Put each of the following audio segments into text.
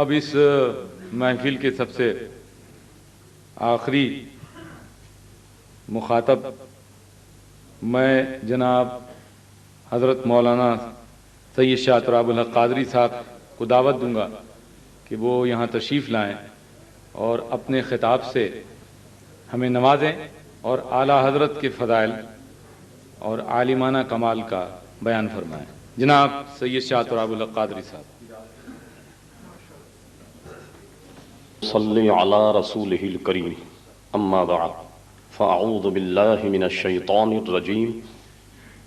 اب اس محفل کے سب سے آخری مخاطب میں جناب حضرت مولانا سید شاہ تراب الحق قادری صاحب کو دعوت دوں گا کہ وہ یہاں تشریف لائیں اور اپنے خطاب سے ہمیں نوازیں اور اعلیٰ حضرت کے فضائل اور عالمانہ کمال کا بیان فرمائیں۔ جناب سید شاہ تراب الحق قادری صاحب۔ صلی علی رسولہ الکریم، اما بعد فاعوذ باللہ من الشیطان الرجیم،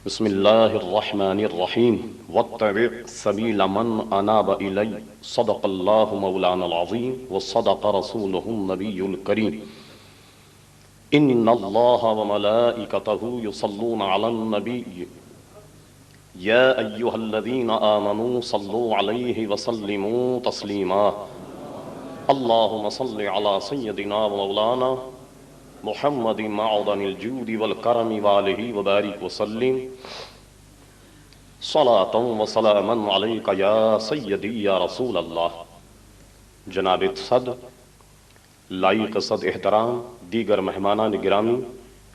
بسم اللہ الرحمن الرحیم، واتبع سبیل من اناب الی، صدق اللہ مولانا العظیم وصدق رسولہ النبی الکریم۔ ان اللہ وملائکتہ یصلون علی النبی یا ایہا الذین آمنوا صلوا علیہ وسلموا تسلیما۔ اللہم صل علی سیدنا و مولانا محمد معدن الجود والکرم والہ وبارک وسلم، صلاۃ و سلاما علیک یا سیدی یا رسول اللہ۔ جناب صدر، لائق صد احترام دیگر مہمانان گرامی،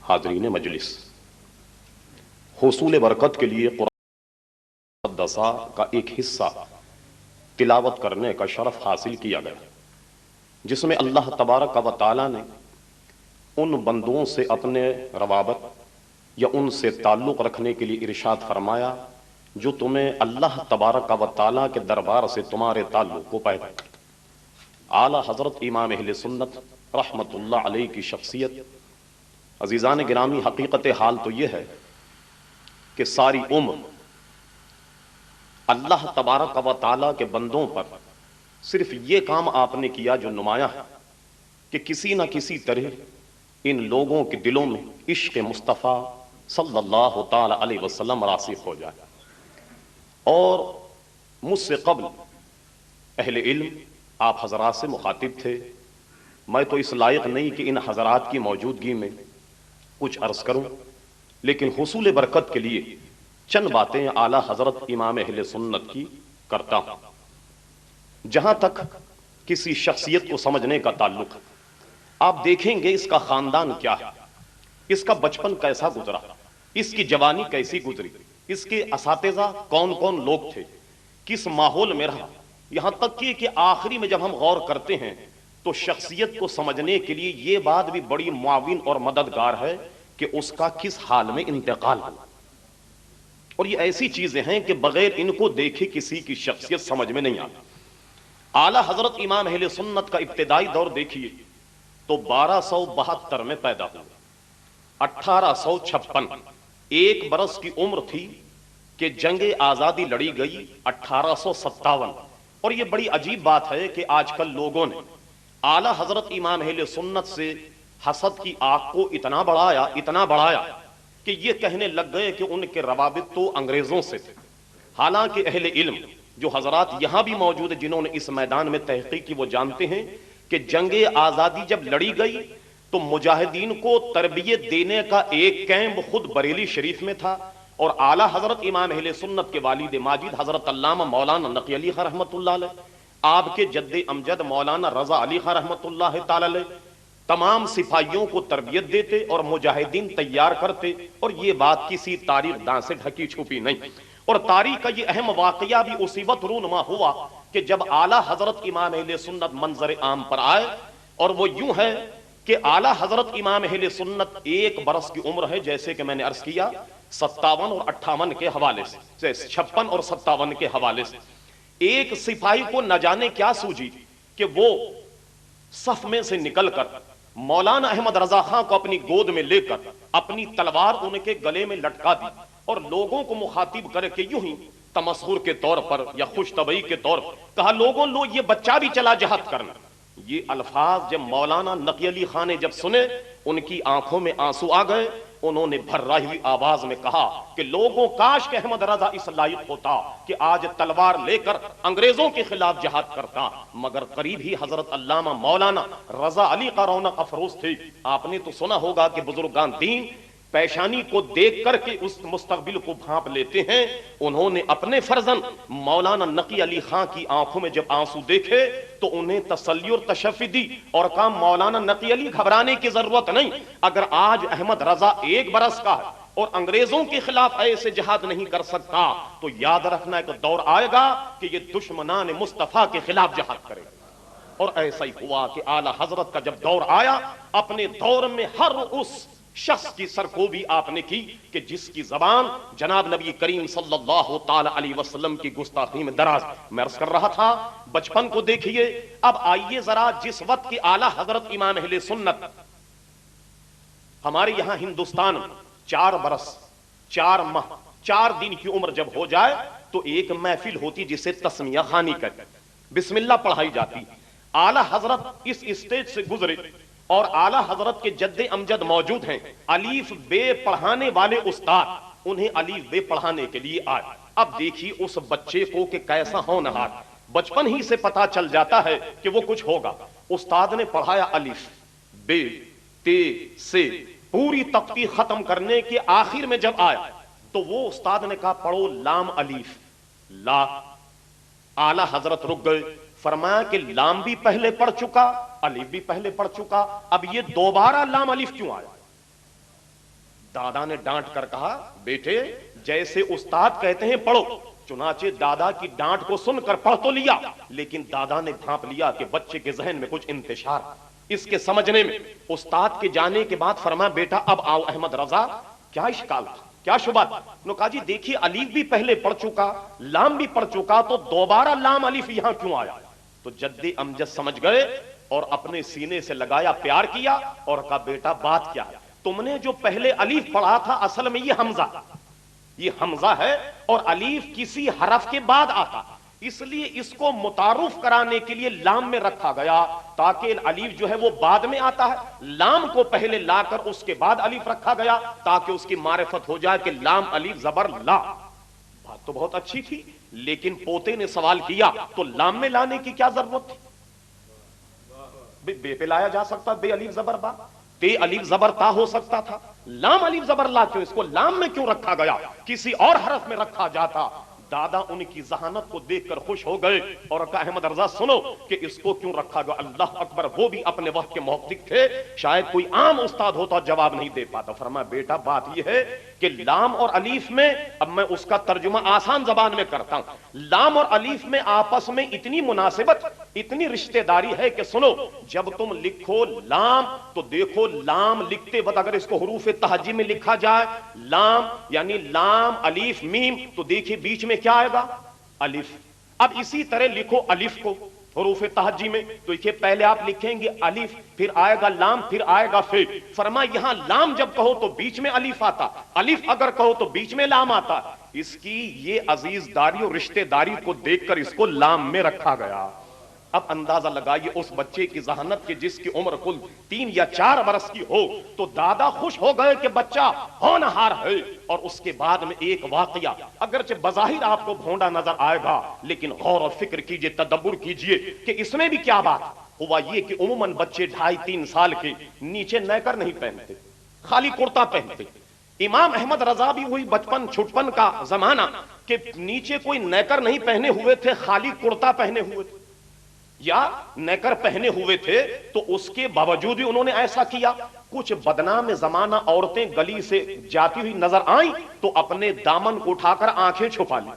حاضرین مجلس، حصول برکت کے لیے قرآن مقدسہ کا ایک حصہ تلاوت کرنے کا شرف حاصل کیا گیا، جس میں اللہ تبارک و تعالیٰ نے ان بندوں سے اپنے روابط یا ان سے تعلق رکھنے کے لیے ارشاد فرمایا جو تمہیں اللہ تبارک و تعالیٰ کے دربار سے تمہارے تعلق کو پیدا کر۔ اعلیٰ حضرت امام اہل سنت رحمت اللہ علیہ کی شخصیت، عزیزان گرامی، حقیقت حال تو یہ ہے کہ ساری عمر اللہ تبارک و تعالیٰ کے بندوں پر صرف یہ کام آپ نے کیا جو نمایاں ہے کہ کسی نہ کسی طرح ان لوگوں کے دلوں میں عشق مصطفیٰ صلی اللہ تعالی علیہ وسلم راسخ ہو جائے۔ اور مجھ سے قبل اہل علم آپ حضرات سے مخاطب تھے، میں تو اس لائق نہیں کہ ان حضرات کی موجودگی میں کچھ عرض کروں، لیکن حصول برکت کے لیے چند باتیں اعلیٰ حضرت امام اہل سنت کی کرتا ہوں۔ جہاں تک کسی شخصیت کو سمجھنے کا تعلق ہے، آپ دیکھیں گے اس کا خاندان کیا ہے، اس کا بچپن کیسا گزرا، اس کی جوانی کیسی گزری، اس کے اساتذہ کون کون لوگ تھے، کس ماحول میں رہا، یہاں تک کہ آخری میں جب ہم غور کرتے ہیں تو شخصیت کو سمجھنے کے لیے یہ بات بھی بڑی معاون اور مددگار ہے کہ اس کا کس حال میں انتقال ہوا۔ اور یہ ایسی چیزیں ہیں کہ بغیر ان کو دیکھے کسی کی شخصیت سمجھ میں نہیں آتی۔ اعلیٰ حضرت امام اہل سنت کا ابتدائی دور دیکھیے تو 1272 میں پیدا ہوا، 1856 ایک برس کی عمر تھی کہ جنگ آزادی لڑی گئی 1857۔ اور یہ بڑی عجیب بات ہے کہ آج کل لوگوں نے اعلیٰ حضرت امام اہل سنت سے حسد کی آگ کو اتنا بڑھایا کہ یہ کہنے لگ گئے کہ ان کے روابط تو انگریزوں سے تھے۔ حالانکہ اہل علم جو حضرات یہاں بھی موجود ہیں جنہوں نے اس میدان میں تحقیق کی، وہ جانتے ہیں کہ جنگ آزادی جب لڑی گئی تو مجاہدین کو تربیت دینے کا ایک کیمپ خود بریلی شریف میں تھا، اور اعلیٰ حضرت امام اہل سنت کے والد ماجد حضرت علامہ مولانا نقی علی خاں رحمۃ اللہ علیہ، آپ کے جد امجد مولانا رضا علی خاں رحمۃ اللہ تعالی علیہ تمام سپاہیوں کو تربیت دیتے اور مجاہدین تیار کرتے، اور یہ بات کسی تاریخ داں سے ڈھکی چھپی نہیں۔ اور تاریخ کا یہ اہم واقعہ بھی اسی وقت رونما ہوا کہ جب اعلیٰ حضرت امام اہل سنت منظر عام پر آئے، اور وہ یوں ہے کہ اعلیٰ حضرت امام اہل سنت ایک برس کی عمر ہے، جیسے کہ میں نے عرض کیا 57 اور 58 کے حوالے سے، 56 اور 57 کے حوالے سے۔ ایک سپاہی کو نہ جانے کیا سوجی کہ وہ صف میں سے نکل کر مولانا احمد رضا خان کو اپنی گود میں لے کر اپنی تلوار ان کے گلے میں لٹکا دی، اور لوگوں کو مخاطب کر کے یوں ہی تمسخر کے طور پر یا خوش طبعی کے طور پر کہا، لوگوں لو یہ بچہ بھی چلا جہاد کرنا۔ یہ الفاظ جب مولانا نقی علی خان نے جب سنے، ان کی آنکھوں میں آنسو آ گئے، انہوں نے بھررائی ہوئی آواز میں کہا کہ لوگوں کاش کہ احمد رضا اس لائق ہوتا کہ آج تلوار لے کر انگریزوں کے خلاف جہاد کرتا، مگر قریب ہی حضرت علامہ مولانا رضا علی کا رونق افروز تھے۔ آپ نے تو سنا ہوگا کہ بزرگان دین پیشانی کو دیکھ کر کے اس مستقبل کو بھانپ لیتے ہیں. انہوں نے اپنے فرزند مولانا نقی علی خان کی آنکھوں میں جب آنسو دیکھے تو انہیں تسلی اور تشفی دی اور کہا مولانا نقی علی گھبرانے کی ضرورت نہیں. اگر آج احمد رضا 1 برس کا ہے اور انگریزوں کے خلاف ایسے جہاد نہیں کر سکتا تو یاد رکھنا ایک دور آئے گا کہ یہ دشمنان مصطفیٰ کے خلاف جہاد کرے. اور ایسا ہی ہوا کہ اعلی حضرت کا جب دور آیا اپنے دور میں ہر اس شخص کی سرکوبی آپ نے کی کہ جس کی زبان جناب نبی کریم صلی اللہ تعالی علیہ وسلم کی گستاخی میں دراز. میں عرض کر رہا تھا بچپن کو دیکھیے. اب آئیے ذرا جس وقت کی اعلی حضرت امام اہل سنت ہمارے یہاں ہندوستان 4 برس 4 ماہ 4 دن کی عمر جب ہو جائے تو ایک محفل ہوتی جسے تسمیہ خوانی کہتے ہیں, بسم اللہ پڑھائی جاتی. اعلی حضرت اس اسٹیج سے گزرے اور اعلی حضرت کے جد امجد موجود ہیں. الف بے پڑھانے والے استاد انہیں الف بے پڑھانے کے لیے آئے. اب دیکھیے اس بچے کو کہ کیسا ہونہار, بچپن ہی سے پتا چل جاتا ہے کہ وہ کچھ ہوگا. استاد نے پڑھایا الف بے تے سے, پوری تختی ختم کرنے کے آخر میں جب آیا تو وہ استاد نے کہا پڑھو لام الف لا. اعلی حضرت رک گئے, فرمایا کہ لام بھی پہلے پڑھ چکا الف بھی پہلے پڑھ چکا, اب یہ دوبارہ لام الف کیوں آیا؟ دادا نے ڈانٹ کر کہا بیٹے جیسے استاد کہتے ہیں پڑھو. چنانچہ دادا کی ڈانٹ کو سن کر پڑھ تو لیا, لیکن دادا نے بھانپ لیا کہ بچے کے ذہن میں کچھ انتشار اس کے سمجھنے میں. استاد کے جانے کے بعد فرمایا بیٹا اب آؤ احمد رضا, کیا اشکال تھا, کیا شبہ تھا؟ انہوں نے کہا جی دیکھیے الف بھی پہلے پڑھ چکا لام بھی پڑھ چکا تو دوبارہ لام الف یہاں کیوں آیا؟ تو جد امجد سمجھ گئے اور اپنے سینے سے لگایا, پیار کیا اور کہا بیٹا بات کیا ہے, تم نے جو پہلے الف پڑھا تھا اصل میں یہ حمزہ ہے اور الف کسی حرف کے بعد آتا, اس لیے اس کو متعارف کرانے کے لیے لام میں رکھا گیا تاکہ الف جو ہے وہ بعد میں آتا ہے, لام کو پہلے لا کر اس کے بعد الف رکھا گیا تاکہ اس کی معرفت ہو جائے کہ لام الف زبر لا. بات تو بہت اچھی تھی, لیکن پوتے نے سوال کیا تو لام میں لانے کی کیا ضرورت تھی؟ بے پہ لایا جا سکتا, بے الف زبر با, تے الف زبر تا ہو سکتا تھا, لام الف زبر لا کیوں, اس کو لام میں کیوں رکھا گیا؟ کسی اور حرف میں رکھا جاتا. دادا ان کی ذہانت کو دیکھ کر خوش ہو گئے اور کہا احمد رضا سنو کہ اس کو کیوں رکھا گیا. اللہ اکبر, وہ بھی اپنے وقت کے محقق تھے, شاید کوئی عام استاد ہوتا جواب نہیں دے پاتا. فرمایا بیٹا بات یہ ہے کہ لام اور الف میں, اب میں اس کا ترجمہ آسان زبان میں کرتا ہوں, لام اور الف میں آپس میں اتنی مناسبت اتنی رشتہ داری ہے کہ سنو جب تم لکھو لام تو دیکھو لام لکھتے وقت اگر اس کو حروف تہجی میں لکھا جائے لام یعنی لام الف میم تو دیکھیے بیچ میں کیا آئے گا الف. اب اسی طرح لکھو الف کو حروف تہجی میں تو دیکھیے پہلے آپ لکھیں گے الف پھر آئے گا لام پھر آئے گا فے. فرمایا یہاں لام جب کہو تو بیچ میں الف آتا, الف اگر کہو تو بیچ میں لام آتا. اس کی یہ عزیز داری اور رشتہ داری کو دیکھ کر اس کو لام میں رکھا گیا. اب اندازہ لگائیے اس بچے کی ذہانت کی جس کی عمر کل 3 یا 4 برس کی ہو تو دادا خوش ہو گئے کہ بچہ ہونہار ہے. اور اس کے بعد میں ایک واقعہ اگرچہ بظاہر آپ کو بھونڈا نظر آئے گا لیکن غور و فکر کیجئے, تدبر کیجئے کہ اس میں بھی کیا بات ہوا. یہ کہ عموماً بچے 2.5-3 سال کے نیچے نیکر نہیں پہنتے, خالی کرتا پہنتے. امام احمد رضا بھی ہوئی بچپن چھٹپن کا زمانہ کہ نیچے کوئی نیکر نہیں پہنے ہوئے تھے, خالی کرتا پہنے ہوئے تھے یا نیکر پہنے ہوئے تھے, تو اس کے باوجود بھی انہوں نے ایسا کیا. کچھ بدنام زمانہ عورتیں گلی سے جاتی ہوئی نظر آئیں تو اپنے دامن کو اٹھا کر آنکھیں چھپا لی.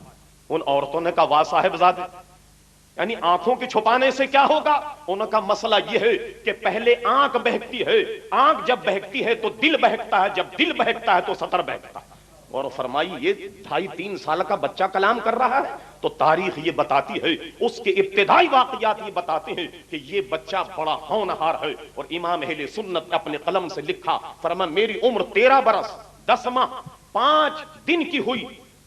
ان عورتوں نے کہا واہ صاحب زادے, یعنی آنکھوں کے چھپانے سے کیا ہوگا؟ انہوں کا مسئلہ یہ ہے کہ پہلے آنکھ بہکتی ہے, آنکھ جب بہکتی ہے تو دل بہکتا ہے, جب دل بہکتا ہے تو سطر بہکتا ہے. اور فرمائی یہ 2.5-3 سال کا بچہ کلام کر رہا ہے تو تاریخ یہ بتاتی ہے, اس کے ابتدائی واقعات یہ بتاتے ہیں کہ یہ بچہ بڑا ہونہار ہے. اور امام اہل سنت نے اپنے قلم سے لکھا, فرمایا میری عمر 13 برس 10 ماہ 5 دن کی ہوئی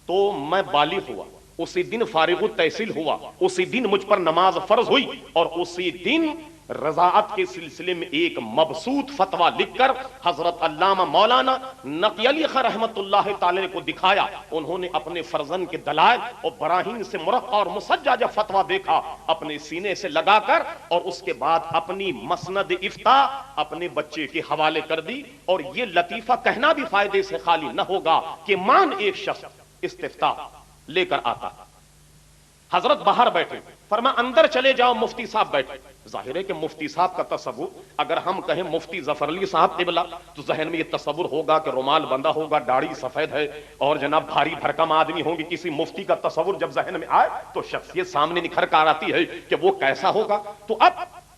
تو میں بالغ ہوا, اسی دن فارغ التحصیل ہوا, اسی دن مجھ پر نماز فرض ہوئی اور اسی دن رضاعت کے سلسلے میں ایک مبسوط فتویٰ لکھ کر حضرت علامہ مولانا نقی علی خان رحمت اللہ تعالی کو دکھایا. انہوں نے اپنے فرزند کے دلائل اور براہین سے مرقع اور مسجع جب فتویٰ دیکھا اپنے سینے سے لگا کر اور اس کے بعد اپنی مسند افتاء اپنے بچے کے حوالے کر دی. اور یہ لطیفہ کہنا بھی فائدے سے خالی نہ ہوگا کہ مان ایک شخص استفتاء لے کر آتا, حضرت باہر بیٹھے, فرمایا اندر چلے جاؤ, مفتی صاحب بیٹھے. ظاہر ہے کہ مفتی صاحب کا تصور, اگر ہم کہیں مفتی ظفر علی صاحب قبلہ تو ذہن میں یہ تصور ہوگا کہ رومال بندہ ہوگا, داڑھی سفید ہے اور جناب بھاری بھرکم آدمی ہوں گی. کسی مفتی کا تصور جب ذہن میں آئے تو شخصیت سامنے نکھر کر آتی ہے کہ وہ کیسا ہوگا. تو اب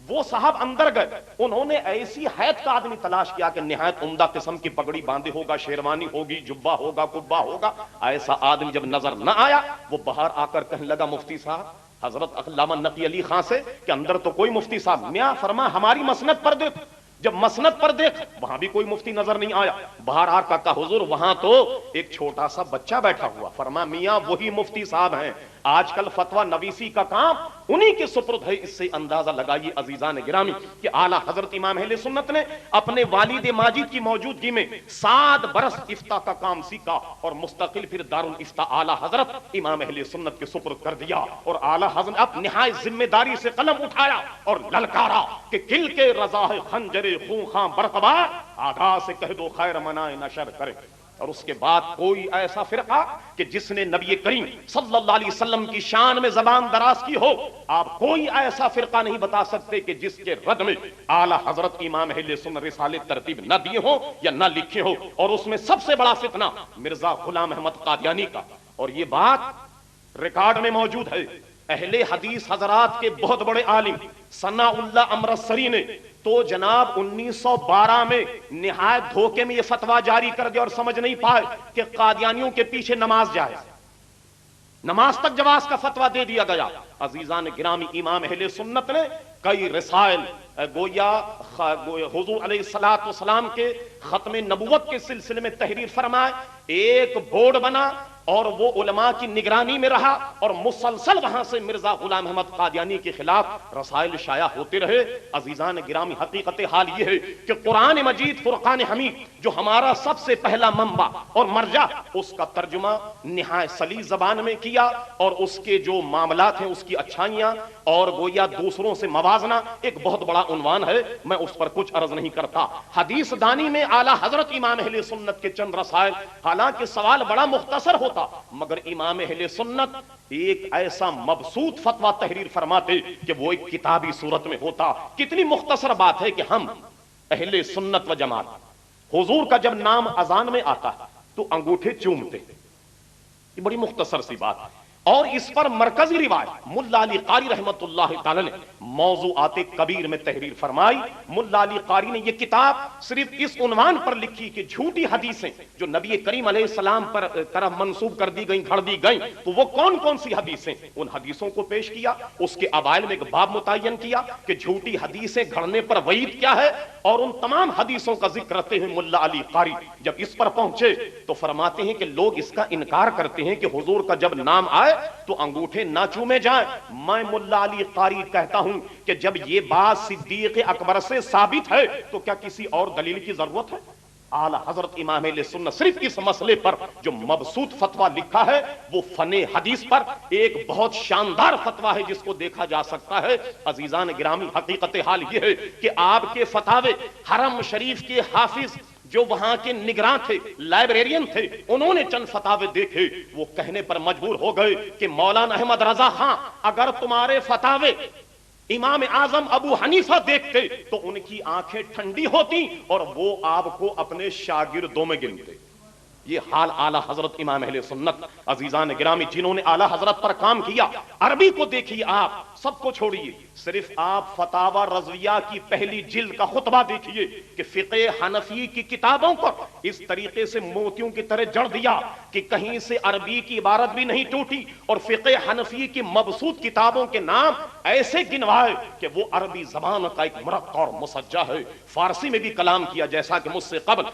وہ صاحب اندر گئے, انہوں نے ایسی حیت کا آدمی تلاش کیا کہ نہایت عمدہ قسم کی پگڑی باندھے ہوگا, شیروانی ہوگی, جبہ ہوگا, کبا ہوگا. ایسا آدمی جب نظر نہ آیا وہ باہر آ کر کہنے لگا مفتی صاحب حضرت علامہ نقی علی خان سے کہ اندر تو کوئی مفتی صاحب. میاں فرما ہماری مسند پر دیکھ. جب مسند پر دیکھ وہاں بھی کوئی مفتی نظر نہیں آیا. باہر آ کر کہا حضور وہاں تو ایک چھوٹا سا بچہ بیٹھا ہوا. فرما میاں وہی مفتی صاحب ہیں, آج کل فتویٰ نویسی کا کام انہی کے سپرد ہے. اس سے اندازہ لگائیے عزیزان گرامی کہ اعلیٰ حضرت امام اہل سنت نے اپنے والد ماجد کی موجودگی میں 7 برس افتاء کا کام سیکھا اور مستقل پھر دارالافتاء اعلیٰ حضرت امام اہل سنت کے سپرد کر دیا. اور اعلیٰ حضرت اب نہایت ذمہ داری سے قلم اٹھایا اور للکارا کہ کل کے رضا خنجر خون خاں برقبار, آگاہ سے کہہ دو خیر منائے نشر کرے. اور اس کے بعد کوئی ایسا فرقہ کہ جس نے نبی کریم صلی اللہ علیہ وسلم کی شان میں زبان دراز کی ہو, آپ کوئی ایسا فرقہ نہیں بتا سکتے کہ جس کے رد میں اعلیٰ حضرت امام اہل سنت رسالے ترتیب نہ دیے ہو یا نہ لکھے ہو. اور اس میں سب سے بڑا فتنہ مرزا غلام احمد قادیانی کا. اور یہ بات ریکارڈ میں موجود ہے. اہل حدیث حضرات کے بہت بڑے عالم ثناء اللہ امرتسری نے تو جناب 1912 میں نہایت دھوکے میں یہ فتویٰ جاری کر دیا اور سمجھ نہیں پائے کہ قادیانیوں کے پیچھے نماز جائز, نماز تک جواز کا فتویٰ دے دیا گیا. عزیزان گرامی امام اہل سنت نے کئی رسائل گویا حضور علیہ الصلوۃ والسلام کے ختم نبوت کے سلسلے میں تحریر فرمائے. ایک بورڈ بنا اور وہ علماء کی نگرانی میں رہا اور مسلسل وہاں سے مرزا غلام احمد قادیانی کے خلاف رسائل شائع ہوتے رہے. عزیزان گرامی حقیقت حال یہ ہے کہ قرآن مجید فرقان حمید جو ہمارا سب سے پہلا منبع اور مرجع, اس کا ترجمہ نہایت سلیس زبان میں کیا اور اس کے جو معاملات ہیں اس کی اچھائیاں اور گویا دوسروں سے موازنہ ایک بہت بڑا عنوان ہے. میں اس پر کچھ عرض نہیں کرتا. حدیث دانی میں اعلیٰ حضرت امام اہل سنت کے چند رسائل, حالانکہ سوال بڑا مختصر ہوتا مگر امام اہل سنت ایک ایسا مبسوط فتویٰ تحریر فرماتے کہ وہ ایک کتابی صورت میں ہوتا. کتنی مختصر بات ہے کہ ہم اہل سنت و جماعت حضور کا جب نام اذان میں آتا ہے تو انگوٹھے چومتے, یہ بڑی مختصر سی بات ہے. اور اس پر مرکزی روایت ملا علی قاری رحمت اللہ تعالی نے موضوعات کبیر میں تحریر فرمائی. ملا علی قاری نے یہ کتاب صرف اس عنوان پر لکھی کہ جھوٹی حدیثیں جو نبی کریم علیہ السلام پر طرف منسوب کر دی گئیں, گھڑ دی گئیں, تو وہ کون کون سی حدیثیں, ان حدیثوں کو پیش کیا. اس کے اوائل میں ایک باب متعین کیا کہ جھوٹی حدیثیں گھڑنے پر وعید کیا ہے, اور ان تمام حدیثوں کا ذکر کرتے ہیں ملا علی قاری جب اس پر پہنچے تو فرماتے ہیں کہ لوگ اس کا انکار کرتے ہیں کہ حضور کا جب نام آئے تو انگوٹھے نہ چومے جائیں. میں ملا علی قاری کہتا ہوں کہ جب یہ بات صدیق اکبر سے ثابت ہے تو کیا کسی اور دلیل کی ضرورت ہے؟ اعلیٰ حضرت امام اہل سنت صرف اس مسئلے پر جو مبسوط فتویٰ لکھا ہے وہ فن حدیث پر ایک بہت شاندار فتویٰ ہے جس کو دیکھا جا سکتا ہے. عزیزان گرامی حقیقت حال یہ ہے کہ آپ کے فتاوے حرم شریف کے حافظ جو وہاں کے نگراں تھے, لائبریرین تھے, انہوں نے چند فتاوے دیکھے, وہ کہنے پر مجبور ہو گئے کہ مولانا احمد رضا خان اگر تمہارے فتاوے امام اعظم ابو حنیفہ دیکھتے تو ان کی آنکھیں ٹھنڈی ہوتی اور وہ آپ کو اپنے شاگردوں میں گنتے. یہ حال اعلیٰ حضرت امام اہل سنت. عزیزان گرامی جنہوں نے اعلیٰ حضرت پر کام کیا, عربی کو دیکھیے, آپ سب کو چھوڑیے, صرف آپ فتاوی رضویہ کی پہلی جلد کا خطبہ دیکھیے کہ فقہ حنفی کی کتابوں پر اس طریقے سے موتیوں کی طرح جڑ دیا کہ کہیں سے عربی کی عبارت بھی نہیں ٹوٹی, اور فقہ حنفی کی مبسوط کتابوں کے نام ایسے گنوائے کہ وہ عربی زبان کا ایک مرقع اور مسجع ہے. فارسی میں بھی کلام کیا جیسا کہ مجھ سے قبل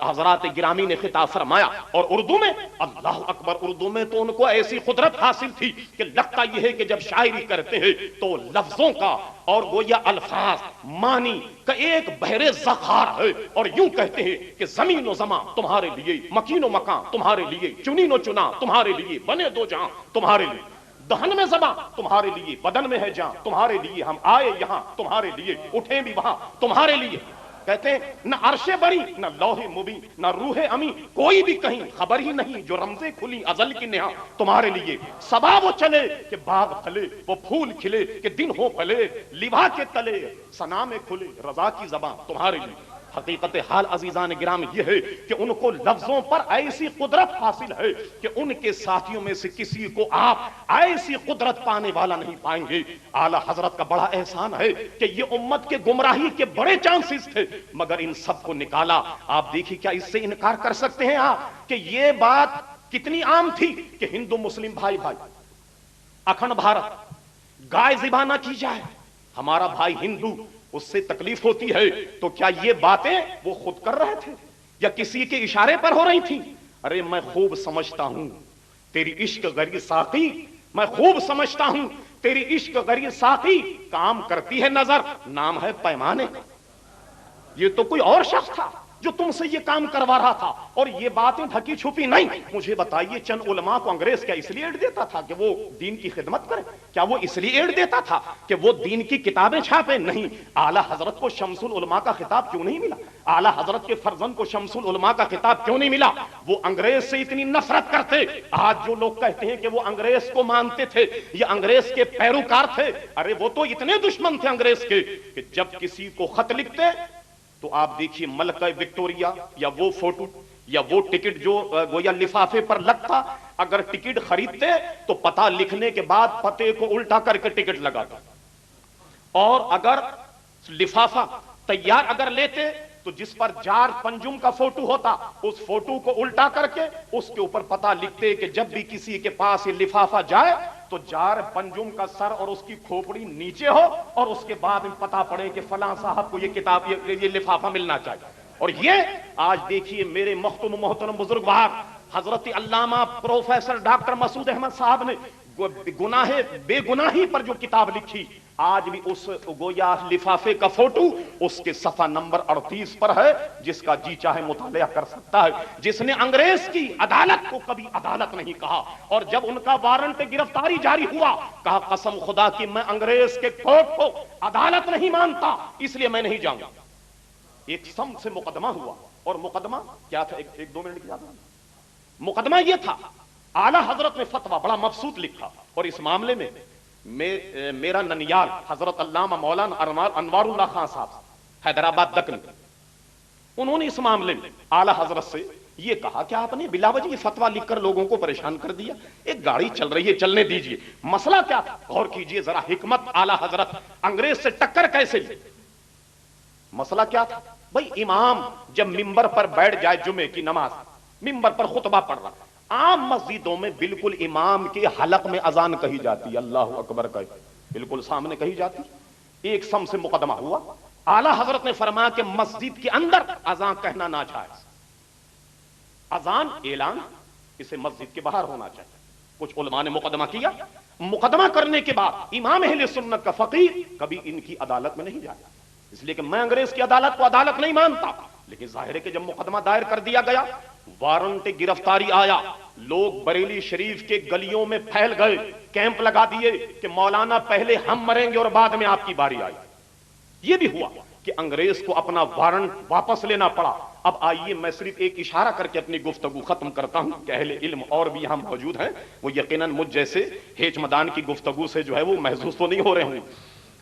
حضرات گرامی نے خطاب فرمایا, اور اردو میں اللہ اکبر, اردو میں تو ان کو ایسی قدرت حاصل تھی کہ لگتا یہ ہے کہ جب شاعری کرتے ہیں ہیں تو لفظوں کا اور گویا الفاظ معنی کا ایک بحر ذخار ہے، اور یوں کہتے ہیں کہ زمین و زمان تمہارے لیے، مکین و مکان تمہارے لیے، چنین و چنا تمہارے لیے، بنے دو جہاں تمہارے لیے، دہن میں زبان تمہارے لیے، بدن میں ہے جان تمہارے لیے، ہم آئے یہاں تمہارے لیے، اٹھیں بھی وہاں تمہارے لیے۔ کہتے ہیں نہ عرش بری نہ لوح مبین نہ روح امی، کوئی بھی کہیں خبر ہی نہیں، جو رمزیں کھلی ازل کی نہا تمہارے لیے۔ صبا وہ چلے کہ باغ پھلے، وہ پھول کھلے کہ دن ہو پھلے، لبا کے تلے ثنا میں کھلے رضا کی زبان تمہارے لیے۔ حقیقت حال عزیزان گرامی یہ ہے کہ ان کو لفظوں پر ایسی قدرت حاصل ہے کہ ان کے ساتھیوں میں سے کسی کو آپ ایسی قدرت پانے والا نہیں پائیں گے۔ اعلی حضرت کا بڑا احسان ہے کہ یہ امت کے گمراہی کے بڑے چانسز تھے، مگر ان سب کو نکالا۔ آپ دیکھیے کیا اس سے انکار کر سکتے ہیں آپ کہ یہ بات کتنی عام تھی کہ ہندو مسلم بھائی بھائی اکھنڈ بھارت گائے ذبح نہ کی جائے، ہمارا بھائی ہندو اس سے تکلیف ہوتی ہے، تو کیا یہ باتیں وہ خود کر رہے تھے یا کسی کے اشارے پر ہو رہی تھی؟ ارے میں خوب سمجھتا ہوں تیری عشق غری ساقی، میں خوب سمجھتا ہوں تیری عشق غری ساقی، کام کرتی ہے نظر نام ہے پیمانے کا۔ یہ تو کوئی اور شخص تھا جو تم سے یہ کام کروا رہا تھا، اور یہ باتیں ڈھکی چھپی نہیں۔ مجھے بتائیے چند علماء کو انگریز کیا اس لیے ایڈ دیتا تھا کہ وہ دین کی خدمت کریں؟ کیا وہ اس لیے ایڈ دیتا تھا کہ وہ دین کی کتابیں چھاپیں؟ نہیں۔ اعلی حضرت کو شمس العلماء کا خطاب کیوں نہیں ملا؟ اعلی حضرت کے فرزند کو شمس العلماء کا خطاب کیوں نہیں ملا؟ وہ انگریز سے اتنی نفرت کرتے۔ آج جو لوگ کہتے ہیں کہ وہ انگریز کو مانتے تھے یا انگریز کے پیروکار تھے، ارے وہ تو اتنے دشمن تھے انگریز کے کہ جب کسی کو خط لکھتے تو آپ دیکھیے ملکہ وکٹوریا یا وہ فوٹو یا وہ ٹکٹ جو گویا لفافے پر لگتا، اگر ٹکٹ خریدتے تو پتہ لکھنے کے بعد پتے کو الٹا کر کے ٹکٹ لگاتا، اور اگر لفافہ تیار اگر لیتے تو جس پر جار پنجم کا فوٹو ہوتا اس فوٹو کو الٹا کر کے اس کے اوپر پتہ لکھتے کہ جب بھی کسی کے پاس یہ لفافہ جائے تو جار پنجم کا سر اور اس کی کھوپڑی نیچے ہو، اور اس کے بعد پتہ پڑے کہ فلاں صاحب کو یہ کتاب یہ لفافہ ملنا چاہیے۔ اور یہ آج دیکھیے میرے محترم بزرگ حضرت علامہ پروفیسر ڈاکٹر مسعود احمد صاحب نے بے گناہی پر جو کتاب لکھی، آج بھی اس گویا لفافے کا فوٹو اس کے صفحہ نمبر 38 پر ہے، جس کا جی چاہے مطالعہ کر سکتا ہے۔ جس نے انگریز کی عدالت کو کبھی عدالت نہیں کہا، اور جب ان کا وارنٹ گرفتاری جاری ہوا کہا قسم خدا کی میں انگریز کے کورٹ کو عدالت نہیں مانتا، اس لیے میں نہیں جاؤں گا۔ ایک سم سے مقدمہ ہوا، اور مقدمہ کیا تھا؟ ایک دو منٹ کی بات ہے۔ مقدمہ یہ تھا اعلی حضرت نے فتویٰ بڑا مبسوط لکھا، اور اس معاملے میں میرا ننیال حضرت علامہ مولانا انوار اللہ خان صاحب حیدرآباد دکن، انہوں نے اس معاملے میں اعلی حضرت سے یہ کہا کہ آپ نے بلا وجہ یہ فتویٰ لکھ کر لوگوں کو پریشان کر دیا، ایک گاڑی چل رہی ہے چلنے دیجئے۔ مسئلہ کیا تھا؟ غور کیجئے ذرا حکمت اعلی حضرت انگریز سے ٹکر کیسے لی۔ مسئلہ کیا تھا؟ بھئی امام جب ممبر پر بیٹھ جائے جمعے کی نماز، ممبر پر خطبہ پڑھ رہا، عام مسجدوں میں بالکل امام کے حلق میں اذان کہی جاتی، اللہ اکبر کہی بالکل سامنے کہی جاتی۔ ایک سم سے مقدمہ ہوا، اعلی حضرت نے فرمایا کہ مسجد کے اندر اذان کہنا ناجائز، اذان اعلان اسے مسجد کے باہر ہونا چاہیے۔ کچھ علماء نے مقدمہ کیا، مقدمہ کرنے کے بعد امام اہل سنت کا فقیہ کبھی ان کی عدالت میں نہیں جاتا، اس لیے کہ میں انگریز کی عدالت کو عدالت نہیں مانتا۔ لیکن ظاہر ہے کہ جب مقدمہ دائر کر دیا گیا، وارنٹ گرفتاری آیا، لوگ بریلی شریف کے گلیوں میں پھیل گئے، کیمپ لگا دیے کہ مولانا پہلے ہم مریں گے اور بعد میں آپ کی باری آئی۔ یہ بھی ہوا کہ انگریز کو اپنا وارنٹ واپس لینا پڑا۔ اب آئیے میں صرف ایک اشارہ کر کے اپنی گفتگو ختم کرتا ہوں کہ اہل علم اور بھی یہاں موجود ہیں، وہ یقیناً مجھ جیسے ہیچ مدان کی گفتگو سے جو ہے وہ محظوظ تو نہیں ہو رہے ہوں۔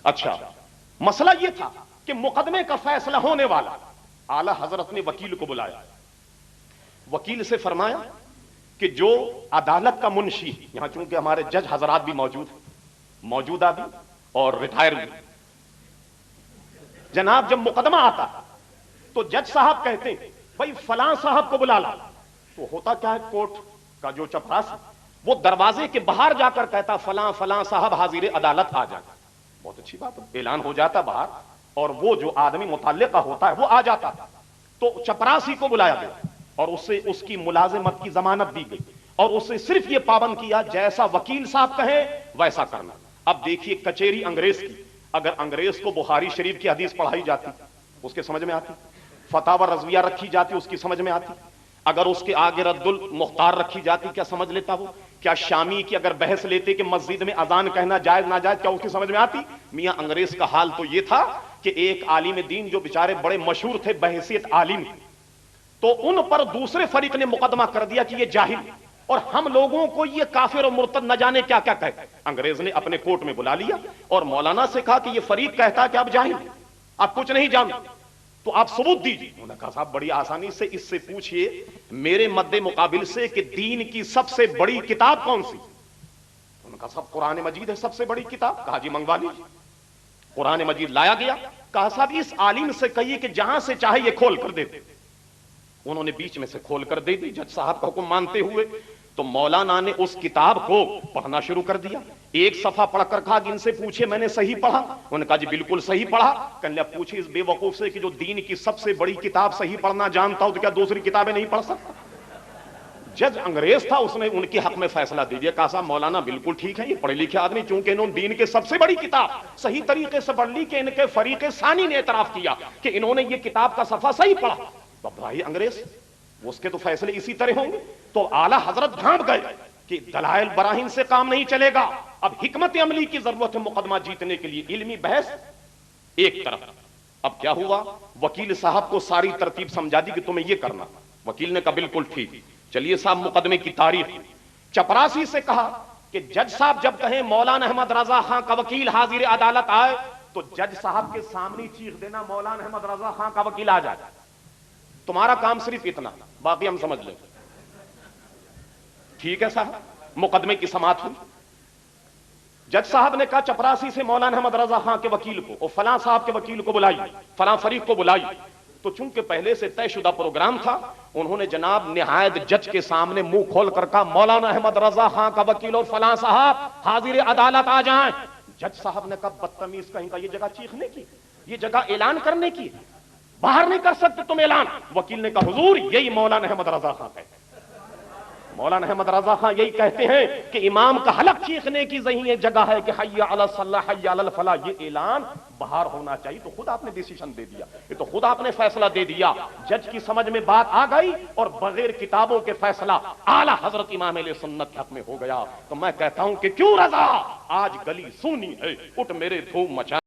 اچھا، مسئلہ یہ تھا کہ مقدمے کا فیصلہ ہونے والا، اعلی حضرت نے وکیل کو بلایا، وکیل سے فرمایا کہ جو عدالت کا منشی، یہاں چونکہ ہمارے جج حضرات بھی موجود ہیں، موجودہ بھی اور ریٹائر بھی، جناب جب مقدمہ آتا تو جج صاحب کہتے ہیں بھائی فلاں صاحب کو بلا لا، تو ہوتا کیا ہے کورٹ کا جو چپراسی وہ دروازے کے باہر جا کر کہتا فلاں فلاں صاحب حاضر عدالت آ جائے۔ بہت اچھی بات ہے، اعلان ہو جاتا باہر، اور وہ جو آدمی متعلقہ ہوتا ہے وہ آ جاتا تھا۔ تو چپراسی کو بلایا گیا اور اسے اس کی ملازمت کی ضمانت دی گئی، اور اسے صرف یہ پابند کیا جیسا وکیل صاحب کہیں ویسا کرنا۔ اب دیکھیے کچیری انگریز کی، اگر انگریز کو بخاری شریف کی حدیث پڑھائی جاتی اس کے سمجھ میں آتی، فتاوی رضویہ رکھی جاتی اس کی سمجھ میں آتی، اگر اس کے آگے رد المختار رکھی جاتی کیا سمجھ لیتا وہ؟ کیا شامی کی اگر بحث لیتے کہ مسجد میں اذان کہنا جائز ناجائز کیا اس کی سمجھ میں آتی؟ میاں انگریز کا حال تو یہ تھا کہ ایک عالم دین جو بیچارے بڑے مشہور تھے بحیثیت عالم، تو ان پر دوسرے فریق نے مقدمہ کر دیا کہ یہ جاہل، اور ہم لوگوں کو یہ کافر اور مرتد نہ جانے کیا کیا کہے۔ انگریز نے اپنے کوٹ میں بلا لیا اور مولانا سے کہا کہ یہ فریق کہتا ہے کہ آپ جاہل، آپ کچھ نہیں جانتے، تو آپ ثبوت دیجیے۔ انہوں نے کہا صاحب بڑی آسانی سے اس سے پوچھئے میرے مد مقابل سے کہ دین کی سب سے بڑی کتاب کون سی؟ انہوں نے کہا صاحب قرآن مجید ہے سب سے بڑی کتاب۔ کہا جی منگوا لیجیے۔ قرآن مجید لایا گیا، کہا صاحب اس عالم سے کہیے کہ جہاں سے چاہے یہ کھول کر دے دے۔ انہوں نے بیچ میں سے کھول کر دے دی، جج صاحب کا حکم مانتے ہوئے۔ تو مولانا نے اس کتاب کو پڑھنا شروع کر دیا، ایک صفحہ پڑھ کر کہا کہ ان سے پوچھے میں نے صحیح پڑھا؟ انہوں نے کہا جی بالکل صحیح پڑھا۔ کہنے لگا پوچھے اس بے وقوف سے کہ جو دین کی سب سے بڑی کتاب صحیح پڑھنا جانتا ہو تو کیا دوسری کتابیں نہیں پڑھ سکتا؟ جج انگریز تھا، اس نے ان کے حق میں فیصلہ دے دیا، کہا صاحب مولانا بالکل ٹھیک ہے، یہ پڑھے لکھے آدمی چونکہ انہوں نے دین کے سب سے بڑی کتاب صحیح طریقے سے پڑھ لی کہ ان کے فریق ثانی نے اعتراف کیا کہ انہوں نے یہ کتاب کا صفحہ صحیح پڑھا۔ تو بھائی انگریز اس کے تو فیصلے اسی طرح ہوں گے۔ تو اعلیٰ حضرت بھانپ گئے کہ دلائل براہین سے کام نہیں چلے گا، اب حکمت عملی کی ضرورت ہے مقدمہ جیتنے کے لیے، علمی بحث ایک طرف۔ اب کیا ہوا، وکیل صاحب کو ساری ترتیب سمجھا دی کہ تمہیں یہ کرنا۔ وکیل نے کہا بالکل ٹھیک، چلیے صاحب مقدمے کی تاریخ۔ چپراسی سے کہا کہ جج صاحب جب کہیں مولانا احمد رضا خان کا وکیل حاضر عدالت آئے تو جج صاحب کے سامنے چیخ دینا مولانا احمد رضا خان کا وکیل آ جائے، تمہارا کام صرف اتنا، باقی ہم سمجھ لیں۔ ٹھیک ہے صاحب، مقدمے کی سماعت ہوئی۔ جج صاحب نے کہا چپراسی سے مولانا احمد رضا خان کے وکیل کو اور فلاں صاحب کے وکیل کو بلائی، فلاں فریق کو بلائی۔ تو چونکہ پہلے سے طے شدہ پروگرام تھا، انہوں نے جناب نہایت جج کے سامنے منہ کھول کر کہا مولانا احمد رضا خان کا وکیل اور فلاں صاحب حاضر عدالت آ جائیں۔ جج صاحب نے کہا بدتمیز کہیں کا، یہ جگہ چیخنے کی، یہ جگہ اعلان کرنے کی، باہر نہیں کر سکتے تم اعلان۔ وکیل نے کہا حضور یہی مولانا احمد رضا خان ہے، مولانا احمد رضا خان یہی کہتے ہیں کہ امام کا حلق چیخنے کی ذہین جگہ ہے کہ حی علی الصلاح حی علی الفلاح، یہ اعلان باہر ہونا چاہیے۔ تو خود آپ نے ڈیسیشن دے دیا، یہ تو خود آپ نے فیصلہ دے دیا۔ جج کی سمجھ میں بات آ گئی اور بغیر کتابوں کے فیصلہ اعلی حضرت امام علیہ سنت کے حق میں ہو گیا۔ تو میں کہتا ہوں کہ کیوں رضا، آج گلی سونی ہے، اٹھ میرے دھوم مچا